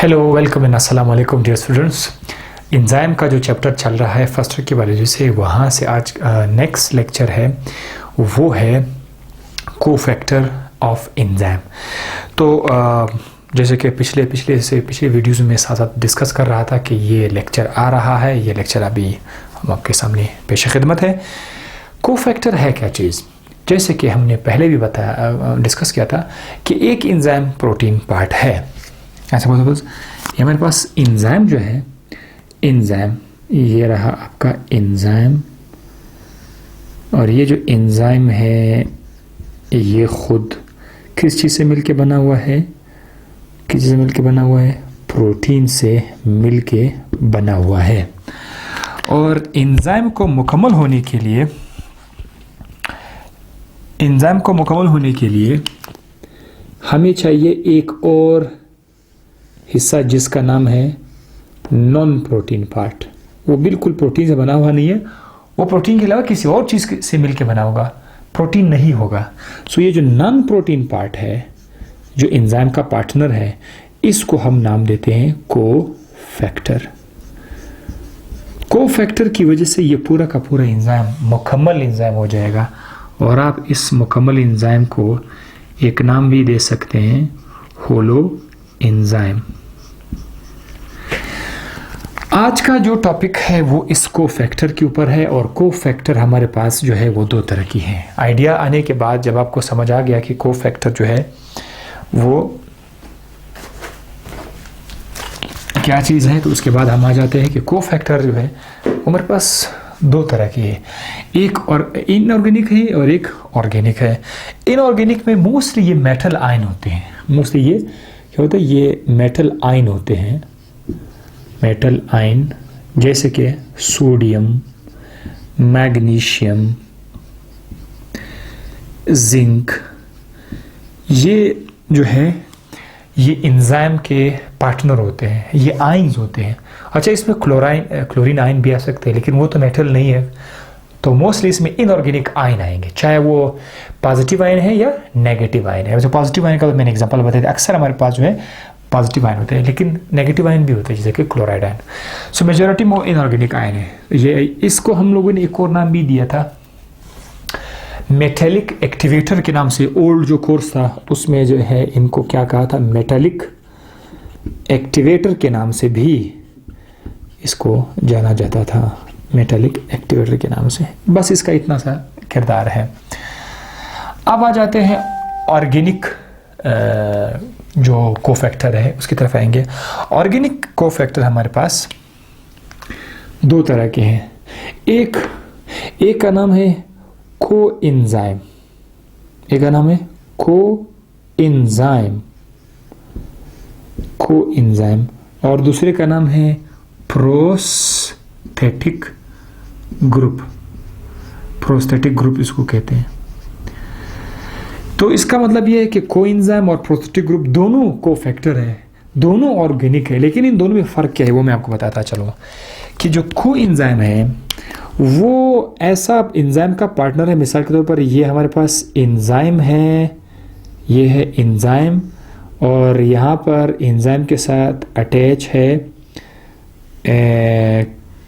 Hello welcome and अस्सलाम वालेकुम dear students. Enzyme का जो चैप्टर चल रहा है फर्स्ट ईयर की बायोलॉजी से, वहाँ से आज नेक्स्ट लेक्चर है वो है कोफैक्टर ऑफ इंजाइम। तो जैसे कि पिछले वीडियोज़ में साथ साथ डिस्कस कर रहा था कि ये लेक्चर आ रहा है, ये लेक्चर अभी हम आपके सामने पेश खिदमत है। कोफैक्टर है क्या चीज़? जैसे कि हमने पहले भी बताया, डिस्कस किया था कि एक इंजाइम प्रोटीन पार्ट है। ऐसा सपोज ये हमारे पास इंजाइम जो है, इंजाइम ये रहा आपका इंजाइम, और ये जो इंजाइम है ये खुद किस चीज़ से मिलके बना हुआ है? किस चीज़ से मिलके बना हुआ है? प्रोटीन से मिलके बना हुआ है। और इंजाइम को मुकम्मल होने के लिए हमें चाहिए एक और हिस्सा जिसका नाम है नॉन प्रोटीन पार्ट। वो बिल्कुल प्रोटीन से बना हुआ नहीं है, वो प्रोटीन के अलावा किसी और चीज़ से मिलके बना होगा, प्रोटीन नहीं होगा। सो ये जो नॉन प्रोटीन पार्ट है, जो एंजाइम का पार्टनर है, इसको हम नाम देते हैं कोफैक्टर। कोफैक्टर की वजह से ये पूरा का पूरा एंजाइम मुकम्मल एंजाइम हो जाएगा, और आप इस मुकम्मल एंजाइम को एक नाम भी दे सकते हैं, होलो एंजाइम। आज का जो टॉपिक है वो इस कोफैक्टर के ऊपर है, और कोफैक्टर हमारे पास जो है वो दो तरह की है। आइडिया आने के बाद जब आपको समझ आ गया कि कोफैक्टर जो है वो क्या चीज़ है, तो उसके बाद हम आ जाते हैं कि कोफैक्टर जो है वो हमारे पास दो तरह की है। एक और इनऑर्गेनिक है और एक ऑर्गेनिक है। इनऑर्गेनिक में मोस्टली ये मेटल आयन होते हैं। मोस्टली ये क्या होता है? ये मेटल आयन होते हैं। मेटल आयन जैसे कि सोडियम, मैग्नीशियम, जिंक, ये जो है ये एंजाइम के पार्टनर होते हैं, ये आयन्स होते हैं। अच्छा, इसमें क्लोरीन आयन भी आ सकते हैं, लेकिन वो तो मेटल नहीं है, तो मोस्टली इसमें इनऑर्गेनिक आयन आएंगे, चाहे वो पॉजिटिव आयन है या नेगेटिव आयन है। वैसे पॉजिटिव आयन का तो मैंने एग्जांपल बताया था, अक्सर हमारे पास जो है पॉजिटिव आयन होते हैं, लेकिन नेगेटिव आयन भी होते हैं जैसे कि क्लोराइड आयन। सो मेजॉरिटी में इनऑर्गेनिक आयन है। ये इसको हम लोगों ने एक और नाम भी दिया था, मेटेलिक एक्टिवेटर के नाम से। ओल्ड जो कोर्स था उसमें जो है इनको क्या कहा था? मेटेलिक एक्टिवेटर के नाम से भी इसको जाना जाता था, मेटेलिक एक्टिवेटर के नाम से। बस इसका इतना सा किरदार है। अब आ जाते हैं ऑर्गेनिक जो कोफैक्टर है उसकी तरफ आएंगे। ऑर्गेनिक कोफैक्टर हमारे पास दो तरह के हैं। एक का नाम है कोएंजाइम, एक का नाम है कोएंजाइम, और दूसरे का नाम है प्रोस्थेटिक ग्रुप इसको कहते हैं। तो इसका मतलब ये है कि कोएंजाइम और प्रोस्थेटिक ग्रुप दोनों कोफैक्टर है, दोनों ऑर्गेनिक है, लेकिन इन दोनों में फ़र्क क्या है वो मैं आपको बताता चलो। कि जो कोएंजाइम है वो ऐसा एंजाइम का पार्टनर है। मिसाल के तौर पर ये हमारे पास एंजाइम है, ये है एंजाइम, और यहाँ पर एंजाइम के साथ अटैच है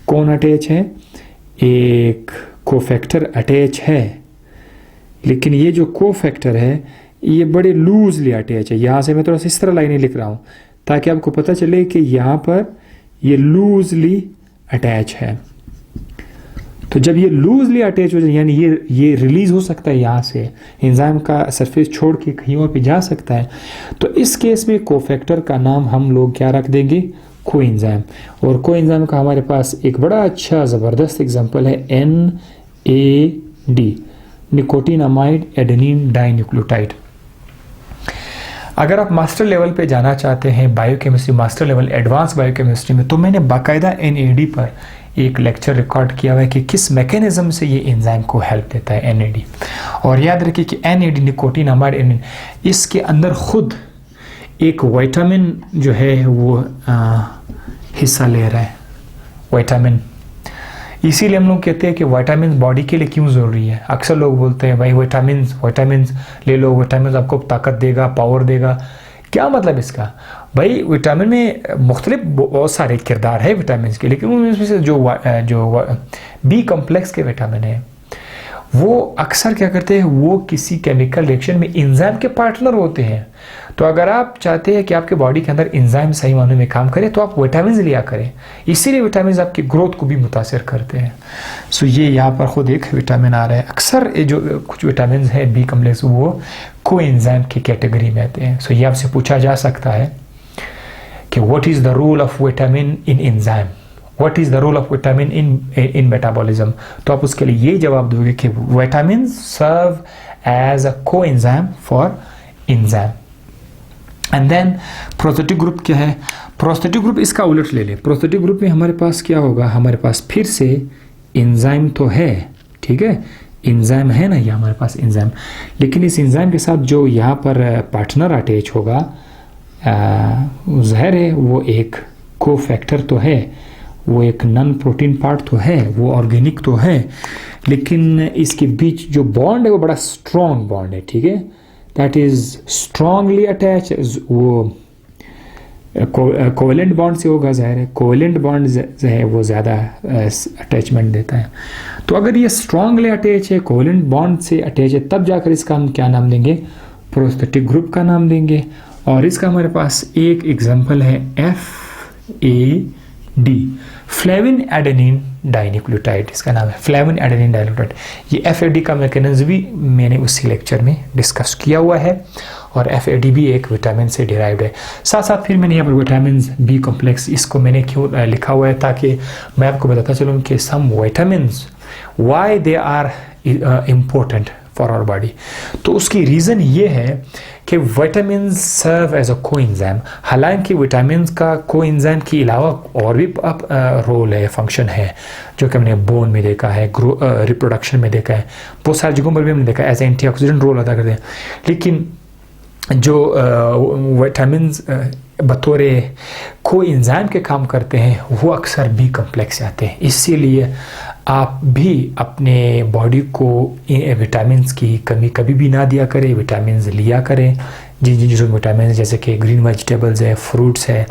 कौन अटैच है? एक कोफैक्टर अटैच है। लेकिन ये जो कोफैक्टर है ये बड़े लूजली अटैच है। यहाँ से मैं थोड़ा सा इस तरह लाइनें लिख रहा हूँ ताकि आपको पता चले कि यहाँ पर ये लूजली अटैच है। तो जब ये लूजली अटैच हो जाए, यानी ये रिलीज हो सकता है, यहाँ से एंजाइम का सरफेस छोड़ के कहीं और पे जा सकता है, तो इस केस में कोफैक्टर का नाम हम लोग क्या रख देंगे? कोएंजाइम। और कोएंजाइम का हमारे पास एक बड़ा अच्छा ज़बरदस्त एग्जांपल है NAD, निकोटिनामाइड एडेनिन डाइन्यूक्लियोटाइड। अगर आप मास्टर लेवल पे जाना चाहते हैं biochemistry, master level advance biochemistry में, तो मैंने बाकायदा NAD पर एक लेक्चर रिकॉर्ड किया हुआ है कि किस मैकेनिज्म से ये एंजाइम को हेल्प देता है NAD। और याद रखिए कि NAD निकोटिनामाइड एडेनिन, इसके अंदर खुद एक विटामिन जो है वो हिस्सा ले रहा है, विटामिन। इसीलिए हम लोग कहते हैं कि विटामिन बॉडी के लिए क्यों ज़रूरी है। अक्सर लोग बोलते हैं भाई विटामिन ले लो, विटामिन आपको ताकत देगा, पावर देगा। क्या मतलब इसका? भाई विटामिन में मुख्तलिफ बहुत सारे किरदार है विटामिन के, लेकिन उनमें से जो बी कॉम्प्लेक्स के विटामिन है वो अक्सर क्या करते हैं, वो किसी केमिकल रिएक्शन में एंजाइम के पार्टनर होते हैं। तो अगर आप चाहते हैं कि आपके बॉडी के अंदर एंजाइम सही मायने में काम करे तो आप विटामिन लिया करें, इसीलिए विटामिन आपकी ग्रोथ को भी मुतासर करते हैं। सो ये यहाँ पर खुद एक विटामिन आ रहा है। अक्सर जो कुछ विटामिन है बी कॉम्प्लेक्स वो कोएंजाइम की कैटेगरी में आते हैं। सो ये आपसे पूछा जा सकता है कि what is the role of vitamin in enzyme, what is the role of vitamin in metabolism. तो आप उसके लिए ये जवाब दोगे कि vitamin serve as a coenzyme for enzyme. And then prosthetic group क्या है? प्रोस्थेटिक ग्रुप इसका उलट ले ले। प्रोस्थेटिक ग्रुप में हमारे पास क्या होगा, हमारे पास फिर से एंजाइम तो है, ठीक है, एंजाइम है ना, ये हमारे पास एंजाइम, लेकिन इस एंजाइम के साथ जो यहाँ पर पार्टनर अटैच होगा ज़ाहिर है वो एक कोफैक्टर तो है, वो एक नॉन प्रोटीन पार्ट तो है, वो ऑर्गेनिक तो है, लेकिन इसके बीच जो बॉन्ड है वो बड़ा स्ट्रॉन्ग बॉन्ड है, ठीक है, दैट इज स्ट्रॉन्गली अटैच। वो कोवेलेंट बॉन्ड से होगा, ज़ाहिर है कोवेलेंट बॉन्ड जो है वो ज़्यादा अटैचमेंट देता है। तो अगर ये स्ट्रॉन्गली अटैच है, कोवेलेंट बॉन्ड से अटैच है, तब जाकर इसका हम क्या नाम देंगे, प्रोस्थेटिक ग्रुप का नाम देंगे। और इसका हमारे पास एक एग्जांपल है FAD, फ्लेविन एडेनिन डाइन्यूक्लियोटाइड, इसका नाम है फ्लेविन एडेनिन डाइन्यूक्लियोटाइड। ये FAD का मैकेनिज्म भी मैंने उसी लेक्चर में डिस्कस किया हुआ है, और FAD भी एक विटामिन से डिराइव्ड है। साथ साथ फिर मैंने यहाँ पर विटामिन बी कॉम्प्लेक्स, इसको मैंने क्यों लिखा हुआ है, ताकि मैं आपको बताता चलूँ कि some vitamins why they are important for our body. तो उसकी रीज़न ये है कि vitamin serve as a coenzyme. हालांकि विटामिन का कोएंजाइम के अलावा और भी रोल है, फंक्शन है, जो कि हमने बोन में देखा है, रिप्रोडक्शन में देखा है, बहुत सारी जगहों पर भी हमने देखा है एज एंटीऑक्सीडेंट रोल अदा करते हैं। लेकिन जो विटामिन बतौर कोएंजाइम के काम करते हैं वो अक्सर बी कॉम्प्लेक्स से आते हैं। इसीलिए आप भी अपने बॉडी को विटामिन की कमी कभी भी ना दिया करें, विटामिन लिया करें। जिन जिन जो विटामिन जैसे कि ग्रीन वेजिटेबल्स है, फ्रूट्स है,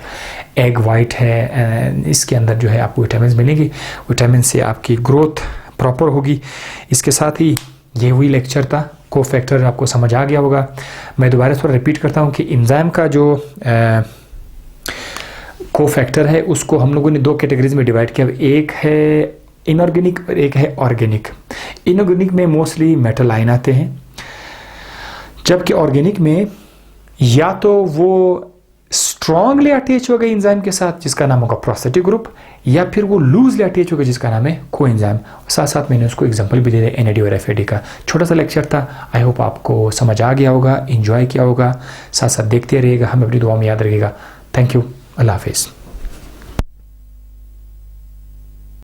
एग वाइट है, इसके अंदर जो है आपको विटामिन मिलेंगी, विटामिन से आपकी ग्रोथ प्रॉपर होगी। इसके साथ ही ये वही लेक्चर था, कोफैक्टर आपको समझ आ गया होगा। मैं दोबारा थोड़ा रिपीट करता हूँ कि एंजाइम का जो कोफैक्टर है उसको हम लोगों ने दो कैटेगरीज में डिवाइड किया। एक है इनऑर्गेनिक और एक है ऑर्गेनिक। इनऑर्गेनिक में मोस्टली मेटल आयन आते हैं, जबकि ऑर्गेनिक में या तो वो स्ट्रॉन्गली अटैच होगा एंजाइम के साथ जिसका नाम होगा प्रोस्थेटिक ग्रुप, या फिर वो लूजली अटैच होगा जिसका नाम है कोएंजाइम। साथ साथ मैंने उसको एग्जांपल भी दे दिया NAD और FAD का। छोटा सा लेक्चर था, आई होप आपको समझ आ गया होगा, एंजॉय किया होगा। साथ साथ देखते रहिएगा, हमें अपनी दुआ में याद रखिएगा। थैंक यू, अल्लाह हाफिज़।